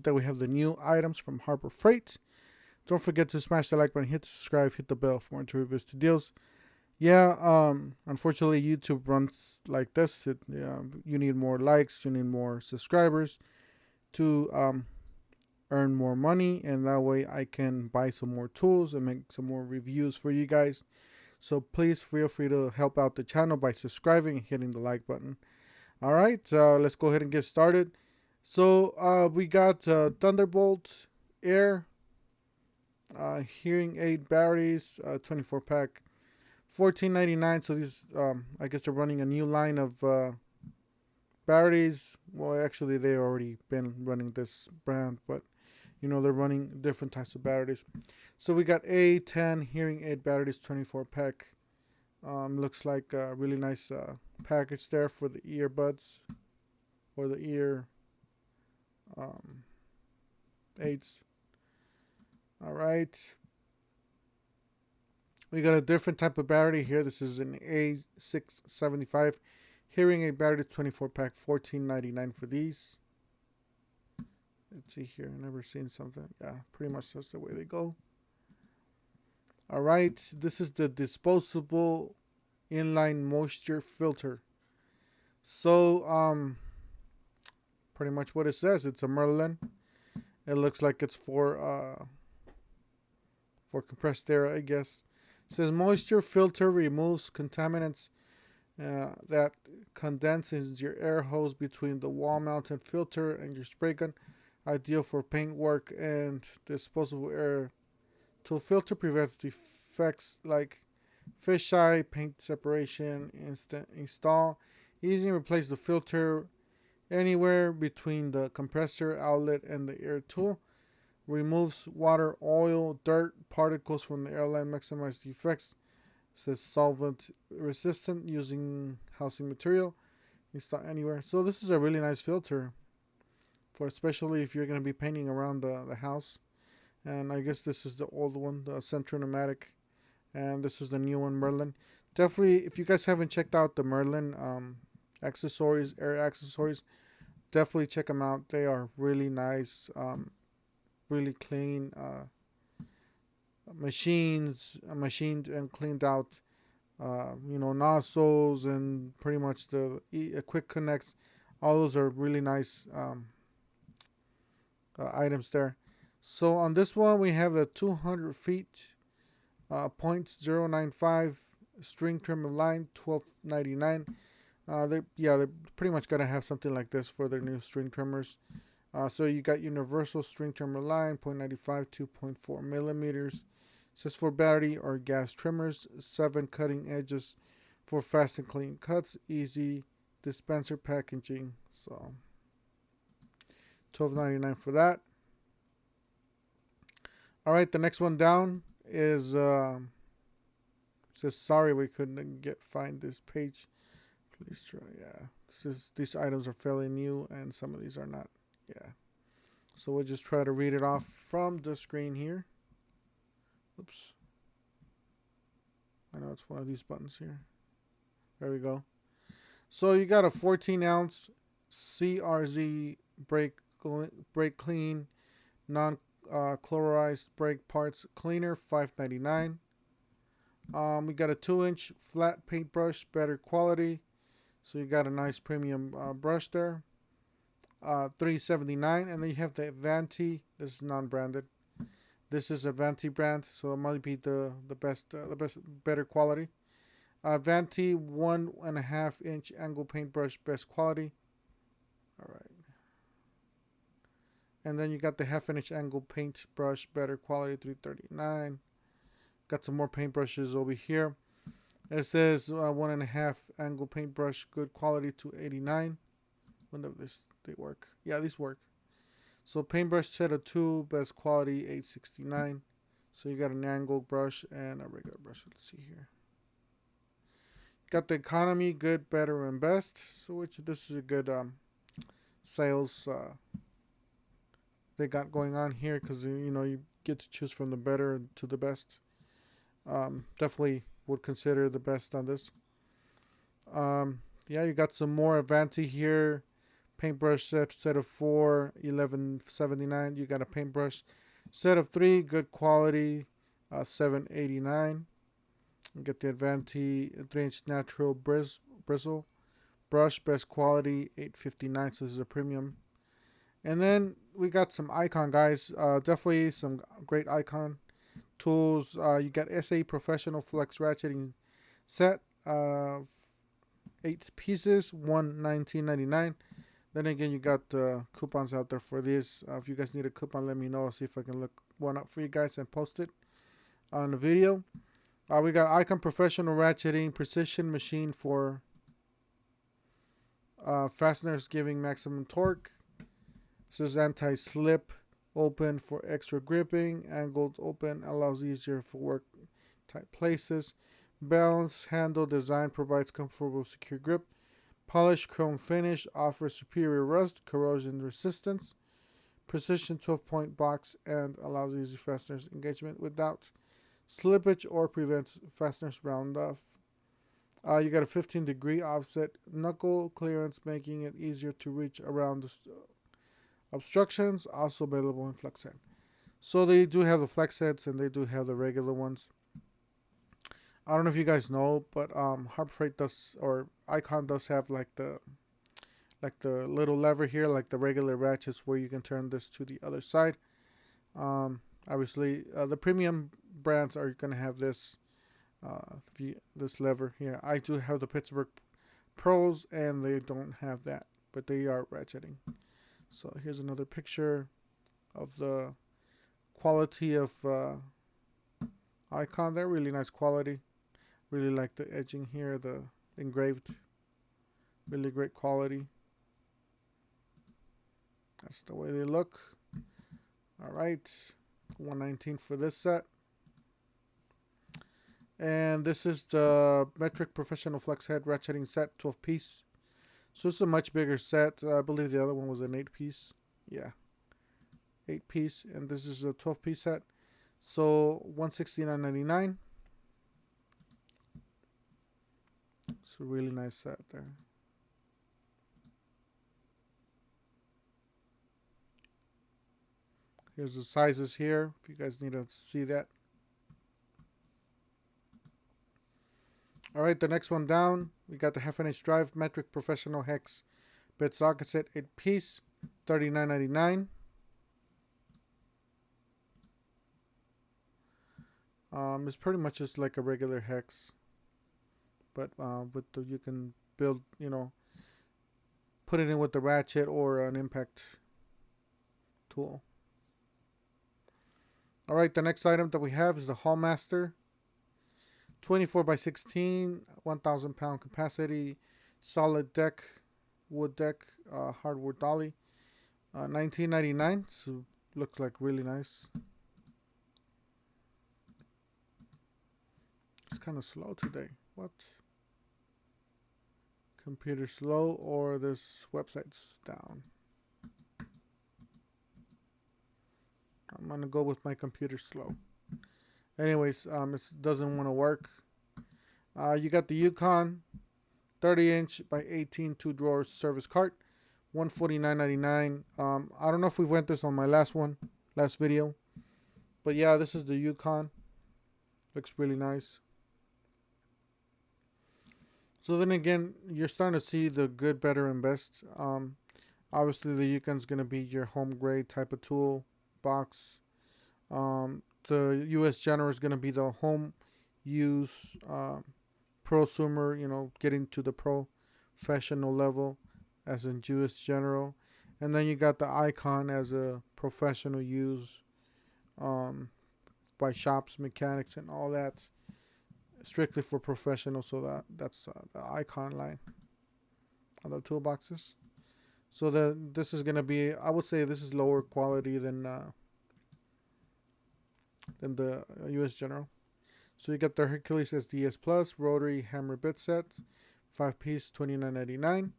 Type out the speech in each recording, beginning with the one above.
that we have the new items from Harbor Freight. Don't forget to smash the like button, hit the subscribe, hit the bell for more reviews to deals. Yeah, unfortunately YouTube runs like this. You need more likes, you need more subscribers to earn more money, and that way I can buy some more tools and make some more reviews for you guys. So please feel free to help out the channel by subscribing and hitting the like button. All right, let's go ahead and get started. So we got Thunderbolt Air hearing aid batteries, 24 pack, $14.99. So these, I guess they're running a new line of batteries. Well, actually, they already been running this brand, but you know they're running different types of batteries. So we got A10 hearing aid batteries, 24 pack. Looks like a really nice package there for the earbuds or the ear aids. All right. We got a different type of battery here. This is an A675 hearing aid battery, 24 pack, $14.99 for these. Let's see here. Never seen something. Yeah, pretty much that's the way they go. All right. This is the disposable inline moisture filter. So, pretty much what it says. It's a Merlin. It looks like it's for compressed air, I guess. It says moisture filter removes contaminants that condenses your air hose between the wall-mounted filter and your spray gun. Ideal for paint work and disposable air. Tool filter prevents defects like fisheye, paint separation. Instant install. Easy to replace the filter anywhere between the compressor outlet and the air tool. Removes water, oil, dirt, particles from the airline. Maximize defects. It says solvent resistant using housing material. Install anywhere. So this is a really nice filter for especially if you're going to be painting around the house. And I guess this is the old one, the Central Pneumatic, and this is the new one, Merlin. Definitely, if you guys haven't checked out the Merlin accessories, air accessories, definitely check them out. They are really nice, really clean machined and cleaned out. Nozzles and pretty much the quick connects. All those are really nice items there. So on this one we have the 200 feet 0.095 string trimmer line, $12.99. They're pretty much gonna have something like this for their new string trimmers. So you got universal string trimmer line, 0.95, 2.4 millimeters. It says for battery or gas trimmers, 7 cutting edges for fast and clean cuts, easy dispenser packaging. So $12.99 for that. All right, the next one down is says sorry we couldn't find this page. Please try. Yeah, these items are fairly new and some of these are not. Yeah, so we'll just try to read it off from the screen here. Oops. I know it's one of these buttons here. There we go. So you got a 14-ounce CRZ brake clean non-chlorized brake parts cleaner, $5.99. We got a 2-inch flat paintbrush, better quality. So you got a nice premium brush there. $3.79, and then you have the Avanti. This is non-branded. This is Avanti brand, so it might be the best, better quality. Avanti 1.5 inch angle paintbrush, best quality. All right. And then you got the 1/2 inch angle paintbrush, better quality, $3.39. Got some more paintbrushes over here. It says 1.5 angle paintbrush, good quality, $2.89. Wonder if they work. Yeah, these work. So paintbrush set of 2, best quality, $8.69. So you got an angle brush and a regular brush. Let's see here. Got the economy, good, better, and best. So this is a good sales they got going on here, because you get to choose from the better to the best. Definitely would consider the best on this. Yeah, you got some more Avanti here. Paintbrush set of 4, 11.79. You got a paintbrush set of 3, good quality, 7.89. You get the Advanti 3-inch natural bristle brush, best quality, 8.59. So this is a premium. And then we got some IKON, guys. Definitely some great IKON tools. You got SA Professional Flex Ratcheting set of 8 pieces, $19.99. Then again, you got coupons out there for this. If you guys need a coupon, let me know. I'll see if I can look one up for you guys and post it on the video. We got IKON Professional Ratcheting Precision Machine for fasteners giving maximum torque. This is anti-slip, open for extra gripping, angled open allows easier for work tight places. Balanced handle design provides comfortable secure grip. Polished chrome finish offers superior rust, corrosion resistance. Precision 12-point box and allows easy fasteners engagement without slippage or prevents fasteners round off. You got a 15-degree offset knuckle clearance, making it easier to reach around the obstructions. Also available in flex head. So they do have the flex heads and they do have the regular ones. I don't know if you guys know, but Harbor Freight does, or IKON does have like the little lever here, like the regular ratchets, where you can turn this to the other side. Obviously, the premium brands are gonna have this this lever here. I do have the Pittsburgh Pros, and they don't have that, but they are ratcheting. So here's another picture of the quality of IKON. They're really nice quality. Really like the edging here, the engraved. Really great quality. That's the way they look. All right, $119 for this set. And this is the Metric Professional Flex Head Ratcheting Set, 12-piece. So it's a much bigger set. I believe the other one was an 8-piece. Yeah, 8-piece, and this is a 12-piece set. So $169.99. It's a really nice set there. Here's the sizes here, if you guys need to see that. All right, the next one down, we got the half-inch drive Metric Professional Hex bit socket set, 8-piece, $39.99. It's pretty much just like a regular hex, but you can build, put it in with the ratchet or an impact tool. All right, the next item that we have is the Haulmaster 24x16, 1,000 pound capacity, solid deck, wood deck, hardwood dolly, $19.99. So looks like really nice. It's kind of slow today. What? Computer slow, or this website's down? I'm gonna go with my computer slow. Anyways, it doesn't want to work. You got the Yukon 30-inch by 18 2-drawer service cart, $149.99. I don't know if we went this on my last video, but yeah, this is the Yukon. Looks really nice. So then again, you're starting to see the good, better, and best. Obviously, the Yukon's gonna be your home grade type of tool box. The U.S. General is going to be the home use prosumer, getting to the professional level as in U.S. General. And then you got the IKON as a professional use by shops, mechanics, and all that. Strictly for professional, so that's the IKON line on the toolboxes. So this is going to be, I would say this is lower quality than the U.S. General. So you got the Hercules SDS Plus rotary hammer bit sets, 5-piece, $29.99.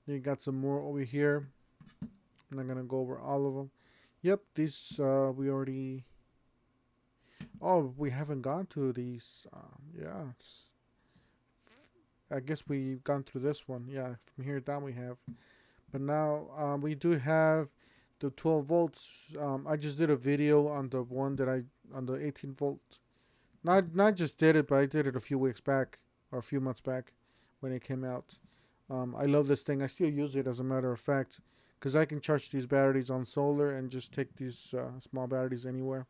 You got some more over here. I'm not gonna go over all of them. Yep, these we already. Oh, we haven't gone to these. Yeah, I guess we've gone through this one. Yeah, from here down we have. But now we do have the 12 volts. I just did a video on the one that on the 18 volt. Not just did it, but I did it a few weeks back or a few months back when it came out. I love this thing. I still use it as a matter of fact, because I can charge these batteries on solar and just take these small batteries anywhere.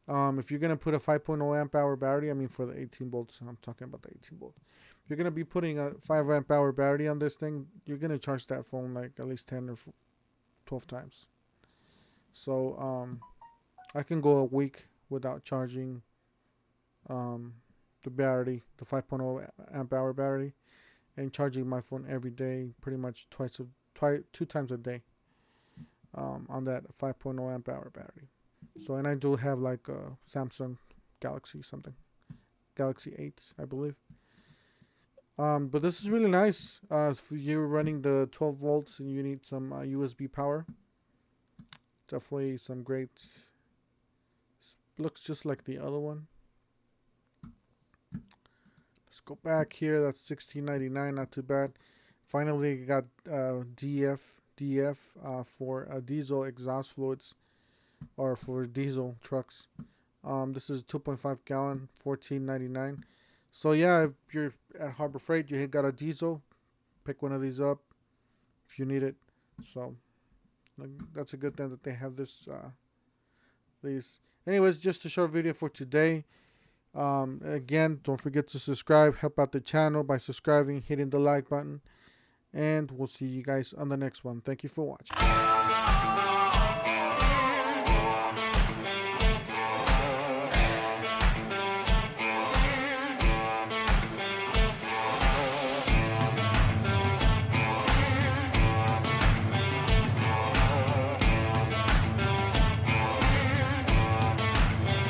If you're gonna put a 5.0 amp hour battery, I mean for the 18 volts, I'm talking about the 18 volt. If you're gonna be putting a 5 amp hour battery on this thing, you're gonna charge that phone like at least 10 or 12 times. So I can go a week without charging the battery, the 5.0 amp hour battery, and charging my phone every day, pretty much 2 times a day on that 5.0 amp hour battery. So, and I do have like a Samsung Galaxy something, Galaxy 8, I believe. But this is really nice. If you're running the 12 volts and you need some USB power, definitely some great. Looks just like the other one. Let's go back here. That's $16.99, not too bad. Finally got DF for diesel exhaust fluids, or for diesel trucks. This is 2.5 gallon, $14.99. So yeah, if you're at Harbor Freight, you got a diesel, pick one of these up if you need it. So that's a good thing that they have this. These. Anyways, just a short video for today. Again, don't forget to subscribe. Help out the channel by subscribing, hitting the like button, and we'll see you guys on the next one. Thank you for watching.